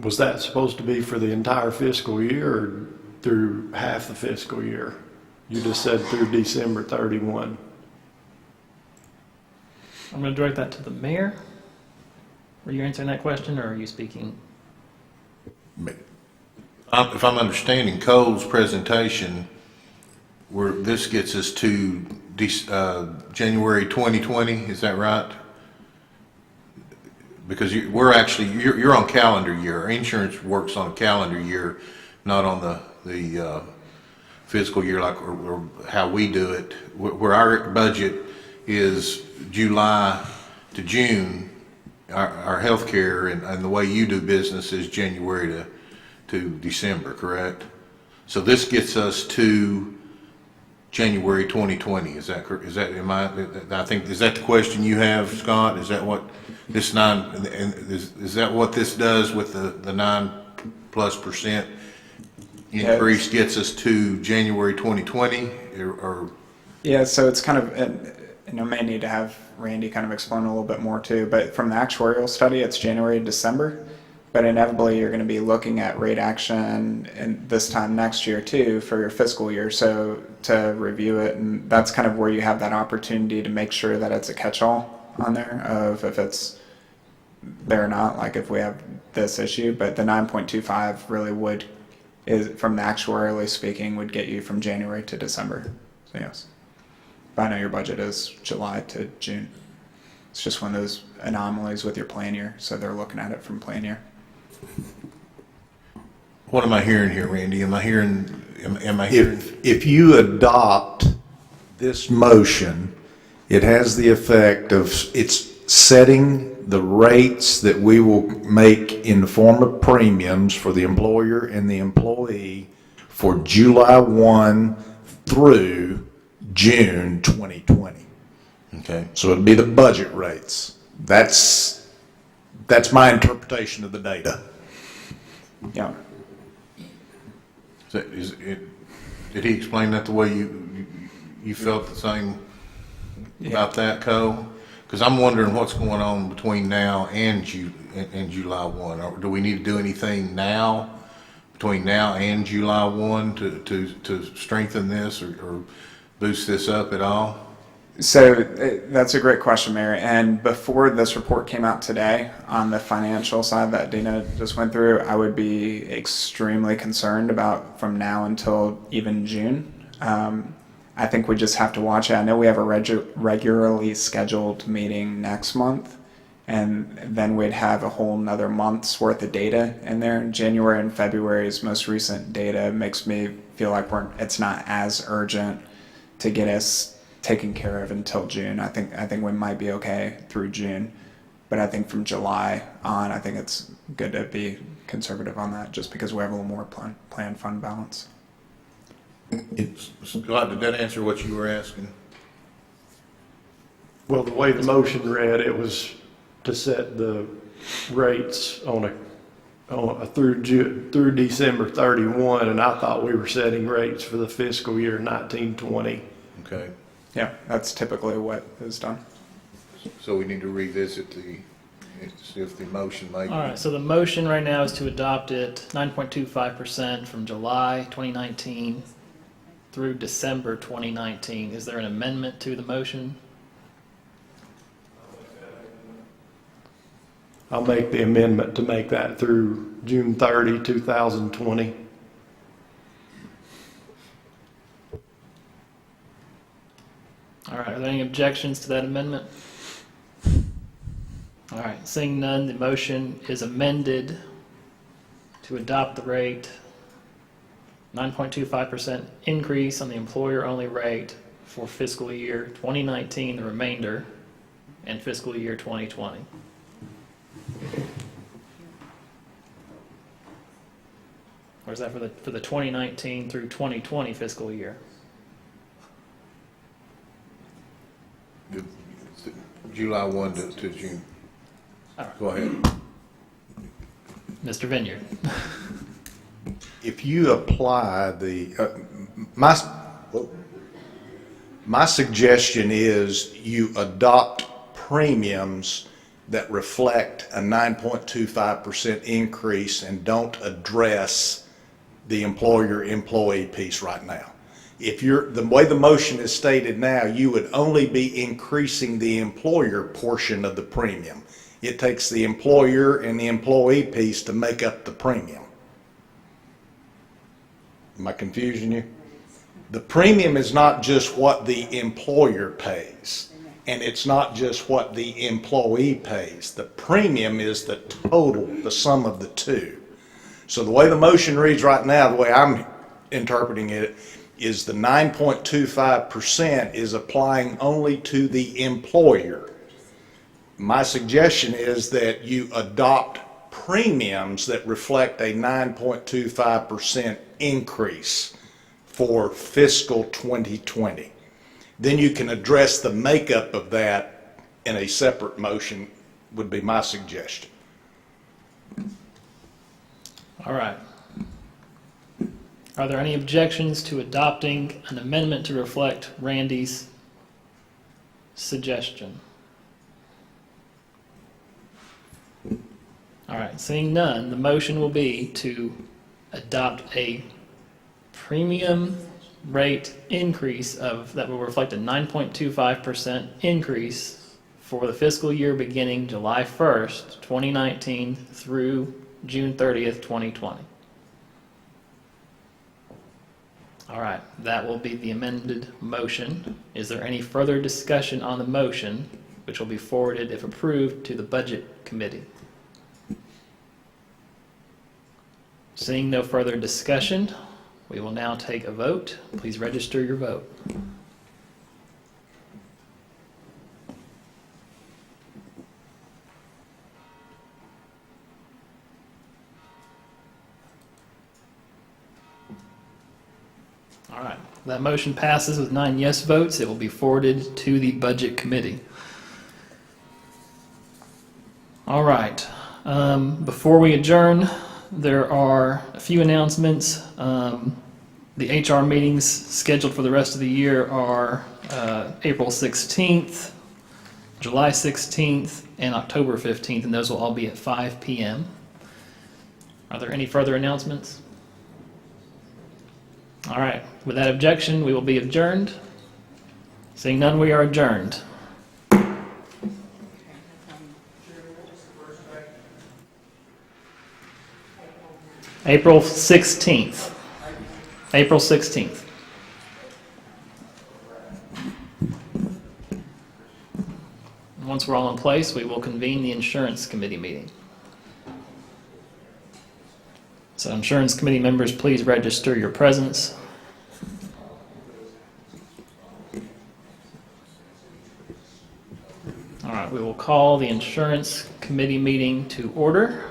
Was that supposed to be for the entire fiscal year or through half the fiscal year? You just said through December 31. I'm going to direct that to the mayor. Were you answering that question, or are you speaking? If I'm understanding Cole's presentation, this gets us to January 2020, is that right? Because you're on calendar year. Insurance works on a calendar year, not on the fiscal year or how we do it. Where our budget is July to June, our healthcare and the way you do business is January to December, correct? So this gets us to January 2020. Is that correct? Is that the question you have, Scott? Is that what this is that what this does with the 9+% increase gets us to January 2020 or? Yeah, so it's kind of, and I may need to have Randy kind of explain a little bit more too, but from the actuarial study, it's January to December, but inevitably you're going to be looking at rate action and this time next year too for your fiscal year, so to review it, and that's kind of where you have that opportunity to make sure that it's a catch-all on there of if it's there or not, like if we have this issue, but the 9.25 really is from the actuarially speaking, would get you from January to December, so yes. I know your budget is July to June. It's just one of those anomalies with your plan year, so they're looking at it from plan year. What am I hearing here, Randy? Am I hearing? If you adopt this motion, it has the effect of it's setting the rates that we will make in the form of premiums for the employer and the employee for July 1 through June 2020. Okay. So it'll be the budget rates. That's my interpretation of the data. Yeah. So did he explain that the way you felt the same about that, Cole? Because I'm wondering what's going on between now and July 1. Or do we need to do anything now, between now and July 1 to strengthen this or boost this up at all? So that's a great question, Mayor. And before this report came out today on the financial side that Dina just went through, I would be extremely concerned about from now until even June. I think we just have to watch it. I know we have a regularly scheduled meeting next month, and then we'd have a whole nother month's worth of data in there. January and February's most recent data makes me feel like it's not as urgent to get us taken care of until June. I think we might be okay through June, but I think from July on, I think it's good to be conservative on that, just because we have a little more planned fund balance. Scott, did that answer what you were asking? Well, the way the motion read, it was to set the rates on a through December 31, and I thought we were setting rates for the fiscal year 1920. Okay. Yeah, that's typically what is done. So we need to revisit see if the motion may be. All right, so the motion right now is to adopt it 9.25% from July 2019 through December 2019. Is there an amendment to the motion? I'll make the amendment to make that through June 30, 2020. All right, are there any objections to that amendment? All right, seeing none, the motion is amended to adopt the rate 9.25% increase on the employer-only rate for fiscal year 2019, the remainder, and fiscal year 2020. Or is that for the 2019 through 2020 fiscal year? July 1 to June. All right. Go ahead. Mr. Vineyard. If you apply my suggestion is you adopt premiums that reflect a 9.25% increase and don't address the employer-employee piece right now. If the way the motion is stated now, you would only be increasing the employer portion of the premium. It takes the employer and the employee piece to make up the premium. Am I confusing you? The premium is not just what the employer pays, and it's not just what the employee pays. The premium is the total, the sum of the two. So the way the motion reads right now, the way I'm interpreting it, is the 9.25% is applying only to the employer. My suggestion is that you adopt premiums that reflect a 9.25% increase for fiscal 2020. Then you can address the makeup of that in a separate motion, would be my suggestion. All right. Are there any objections to adopting an amendment to reflect Randy's suggestion? All right, seeing none, the motion will be to adopt a premium rate increase that will reflect a 9.25% increase for the fiscal year beginning July 1st, 2019 through June 30th, 2020. All right, that will be the amended motion. Is there any further discussion on the motion, which will be forwarded, if approved, to the Budget Committee? Seeing no further discussion, we will now take a vote. Please register your vote. All right. That motion passes with 9 yes votes. It will be forwarded to the Budget Committee. All right. Before we adjourn, there are a few announcements. The HR meetings scheduled for the rest of the year are April 16th, July 16th, and October 15th, and those will all be at 5 p.m. Are there any further announcements? All right. With that objection, we will be adjourned. Seeing none, we are adjourned. April 16th. April 16th. Once we're all in place, we will convene the Insurance Committee meeting. So Insurance Committee members, please register your presence. All right, we will call the Insurance Committee meeting to order.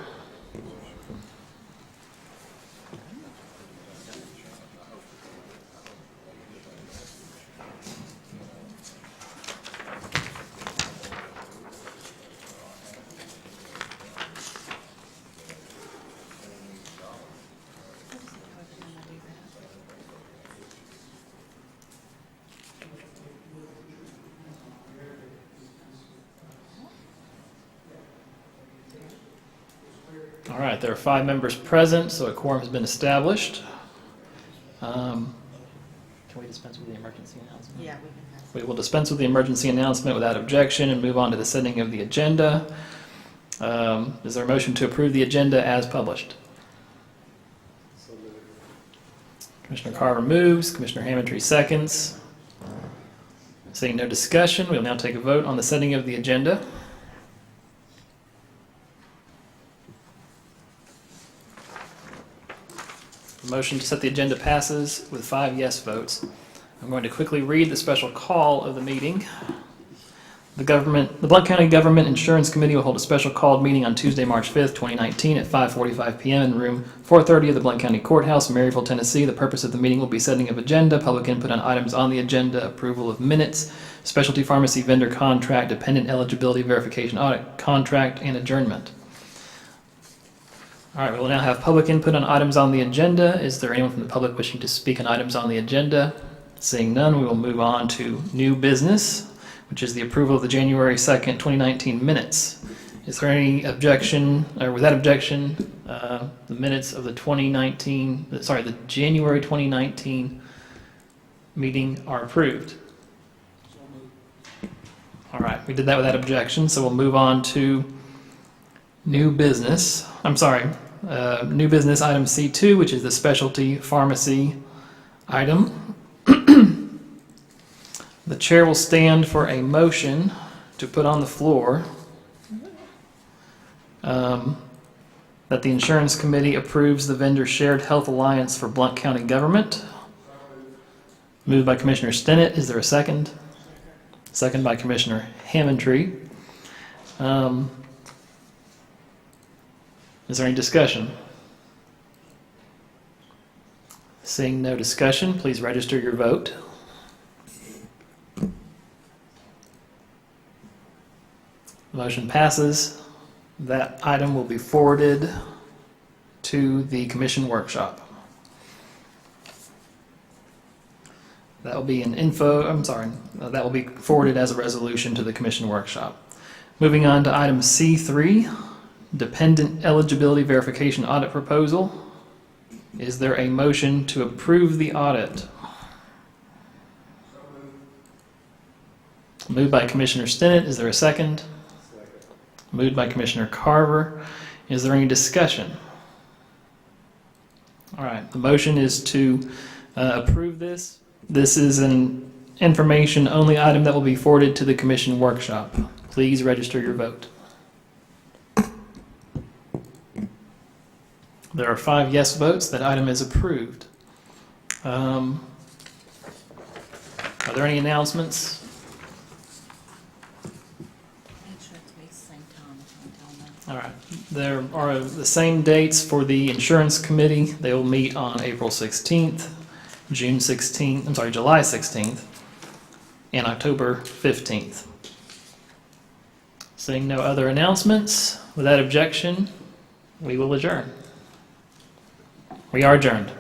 All right, there are 5 members present, so a quorum has been established. Can we dispense with the emergency announcement? Yeah, we can have. We will dispense with the emergency announcement without objection and move on to the setting of the agenda. Is there a motion to approve the agenda as published? Commissioner Carver moves, Commissioner Hammondtree seconds. Seeing no discussion, we will now take a vote on the setting of the agenda. The motion to set the agenda passes with 5 yes votes. I'm going to quickly read the special call of the meeting. The Blount County Government Insurance Committee will hold a special called meeting on Tuesday, March 5th, 2019 at 5:45 p.m. in room 430 of the Blount County Courthouse, Maryville, Tennessee. The purpose of the meeting will be setting of agenda, public input on items on the agenda, approval of minutes, specialty pharmacy vendor contract, dependent eligibility verification audit contract, and adjournment. All right, we will now have public input on items on the agenda. Is there anyone from the public wishing to speak on items on the agenda? Seeing none, we will move on to new business, which is the approval of the January 2nd, 2019 minutes. Is there any objection, or without objection, the minutes of the the January 2019 meeting are approved? All right, we did that without objection, so we'll move on to new business. New business item C2, which is the specialty pharmacy item. The chair will stand for a motion to put on the floor that the Insurance Committee approves the Vendor Shared Health Alliance for Blount County Government. Moved by Commissioner Stinnett. Is there a second? Second by Commissioner Hammondtree. Is there any discussion? Seeing no discussion, please register your vote. Motion passes. That item will be forwarded to the commission workshop. That will be that will be forwarded as a resolution to the commission workshop. Moving on to item C3, dependent eligibility verification audit proposal. Is there a motion to approve the audit? Moved by Commissioner Stinnett. Is there a second? Moved by Commissioner Carver. Is there any discussion? All right, the motion is to approve this. This is an information-only item that will be forwarded to the commission workshop. Please register your vote. There are 5 yes votes. That item is approved. Are there any announcements? All right. There are the same dates for the Insurance Committee. They will meet on April 16th July 16th, and October 15th. Seeing no other announcements, without objection, we will adjourn. We are adjourned.